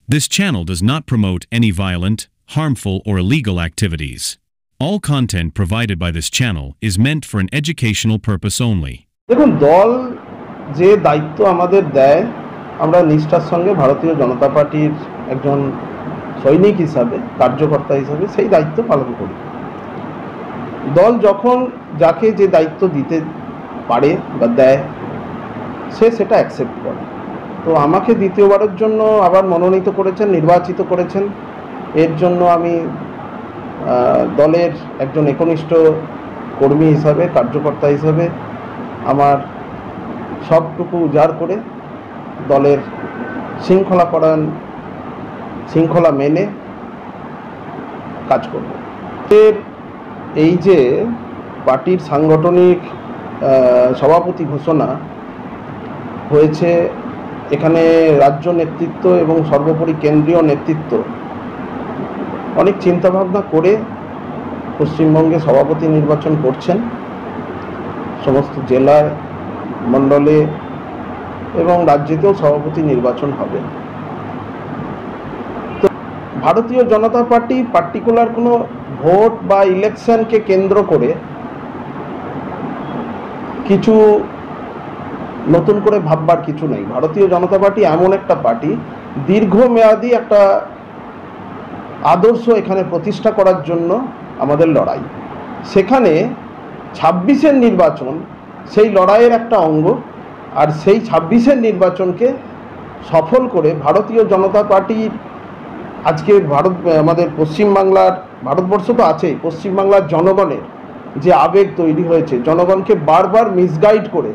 This channel does not promote any violent, harmful, or illegal activities. All content provided by this channel is meant for an educational purpose only. দেখুন, দল যে দায়িত্ব আমাদের দেয়, আমরা নিষ্ঠার সঙ্গে ভারতীয় জনতা পার্টির একজন সৈনিক হিসাবে, কার্যকর্তা হিসাবে সেই দায়িত্ব পালন করি। দল যখন যাকে যে দায়িত্ব দিতে পারে বা দেয়, সে সেটা অ্যাকসেপ্ট করে। তো আমাকে দ্বিতীয়বারের জন্য আবার মনোনীত করেছেন, নির্বাচিত করেছেন। এর জন্য আমি দলের একজন একনিষ্ঠ কর্মী হিসাবে, কার্যকর্তা হিসাবে আমার সবটুকু উজাড় করে দলের শৃঙ্খলা মেনে কাজ করব। এই যে পার্টির সাংগঠনিক সভাপতি ঘোষণা হয়েছে, এখানে রাজ্য নেতৃত্ব এবং সর্বোপরি কেন্দ্রীয় নেতৃত্ব অনেক চিন্তাভাবনা করে পশ্চিমবঙ্গে সভাপতি নির্বাচন করছেন। সমস্ত জেলায়, মণ্ডলে এবং রাজ্যেতেও সভাপতি নির্বাচন হবে। তো ভারতীয় জনতা পার্টি পার্টিকুলার কোনো ভোট বা ইলেকশনকে কেন্দ্র করে কিছু নতুন করে ভাববার কিছু নেই। ভারতীয় জনতা পার্টি এমন একটা পার্টি, দীর্ঘমেয়াদী একটা আদর্শ এখানে প্রতিষ্ঠা করার জন্য আমাদের লড়াই। সেখানে 26-এর নির্বাচন সেই লড়াইয়ের একটা অঙ্গ। আর সেই 26-এর নির্বাচনকে সফল করে ভারতীয় জনতা পার্টির আজকে আমাদের পশ্চিমবাংলার, ভারতবর্ষ তো আছেই, পশ্চিমবাংলার জনগণের যে আবেগ তৈরি হয়েছে, জনগণকে বারবার মিসগাইড করে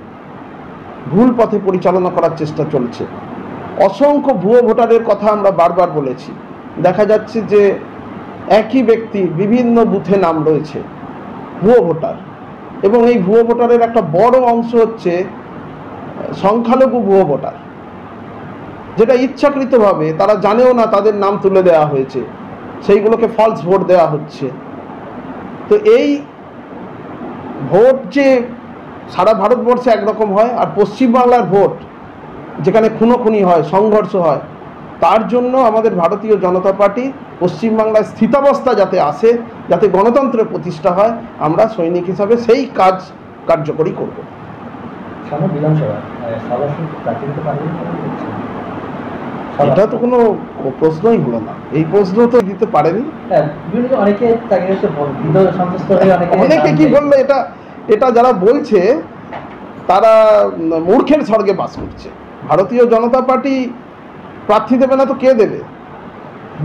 ভুল পথে পরিচালনা করার চেষ্টা চলছে। অসংখ্য ভুয়ো ভোটারের কথা আমরা বারবার বলেছি। দেখা যাচ্ছে যে একই ব্যক্তির বিভিন্ন বুথে নাম রয়েছে ভুয়ো ভোটার, এবং এই ভুয়ো ভোটারের একটা বড় অংশ হচ্ছে সংখ্যালঘু ভুয়ো ভোটার, যেটা ইচ্ছাকৃতভাবে তারা জানেও না তাদের নাম তুলে দেওয়া হয়েছে, সেইগুলোকে ফলস ভোট দেওয়া হচ্ছে। তো এই ভোট যে সারা ভারতবর্ষে একরকম হয়, আর পশ্চিমবাংলার ভোট যেখানে খুনোখুনি হয়, সংঘর্ষ হয়, তার জন্য আমাদের ভারতীয় জনতা পার্টি পশ্চিমবাংলায় স্থিতাবস্থা যাতে আসে, যাতে গণতন্ত্রের প্রতিষ্ঠা হয়, আমরা সৈনিক হিসাবে সেই কাজ কার্যকরী করব। এটা তো কোনো প্রশ্নই হলো না, এই প্রশ্ন তো দিতে পারেনি। অনেকে কি বললো, এটা যারা বলছে তারা মূর্খের স্বর্গে বাস করছে। ভারতীয় জনতা পার্টি প্রার্থী দেবে না তো কে দেবে?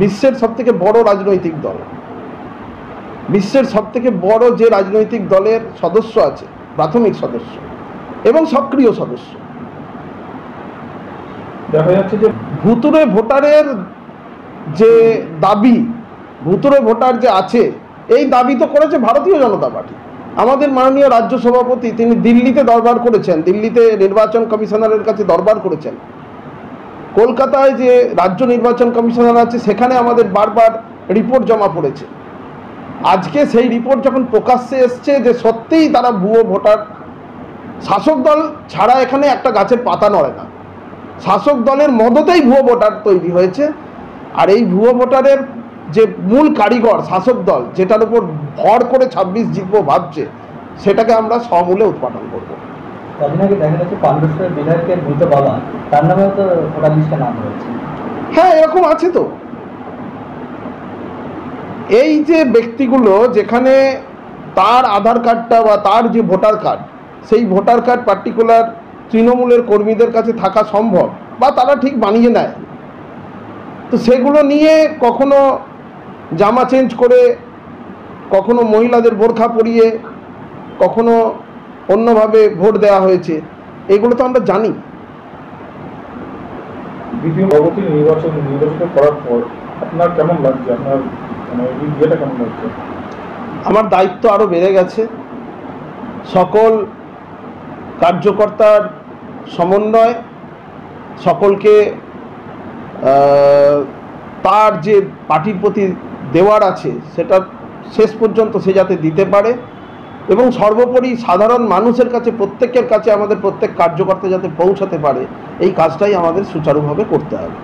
বিশ্বের সবথেকে বড় রাজনৈতিক দল, বিশ্বের সবথেকে বড় যে রাজনৈতিক দলের সদস্য আছে, প্রাথমিক সদস্য এবং সক্রিয় সদস্য। দেখা যাচ্ছে যে ভুতুরে ভোটারের যে দাবি, ভুতুরে ভোটার যে আছে, এই দাবি তো করেছে ভারতীয় জনতা পার্টি। আমাদের মাননীয় রাজ্য সভাপতি তিনি দিল্লিতে দরবার করেছেন, দিল্লিতে নির্বাচন কমিশনারের কাছে দরবার করেছেন। কলকাতায় যে রাজ্য নির্বাচন কমিশনার আছে, সেখানে আমাদের বারবার রিপোর্ট জমা পড়েছে। আজকে সেই রিপোর্ট যখন প্রকাশ্যে এসছে যে সত্যিই তারা ভুয়ো ভোটার, শাসক দল ছাড়া এখানে একটা গাছের পাতা নড়ে না, শাসক দলের মদতেই ভুয়ো ভোটার তৈরি হয়েছে। আর এই ভুয়ো ভোটারের যে মূল কারিগর শাসক দল, যেটার উপর ভর করে 26 জিতবো ভাবছে, সেটাকে আমরা সমূলে উৎপাদন করব। হ্যাঁ, এরকম আছে তো। এই যে ব্যক্তিগুলো, যেখানে তার আধার কার্ডটা বা তার যে ভোটার কার্ড, সেই ভোটার কার্ড পার্টিকুলার তৃণমূলের কর্মীদের কাছে থাকা সম্ভব, বা তারা ঠিক বানিয়ে নেয়, তো সেগুলো নিয়ে কখনো জামা চেঞ্জ করে, কখনো মহিলাদের বোরখা পরিয়ে, কখনো অন্যভাবে ভোট দেওয়া হয়েছে, এগুলো তো আমরা জানি। দ্বিতীয় সভাপতি নির্বাচিত করার পর আপনার কেমন লাগছে? আপনার ইয়েটা কেমন লাগছে? আমার দায়িত্ব আরও বেড়ে গেছে। সকল কার্যকর্তার সমন্বয়, সকলকে তার যে পার্টির প্রতি দেওয়ার আছে সেটা শেষ পর্যন্ত সে যাতে দিতে পারে, এবং সর্বোপরি সাধারণ মানুষের কাছে, প্রত্যেকের কাছে আমাদের প্রত্যেক কার্যকর্তা যাতে পৌঁছাতে পারে, এই কাজটাই আমাদের সুচারুভাবে করতে হবে।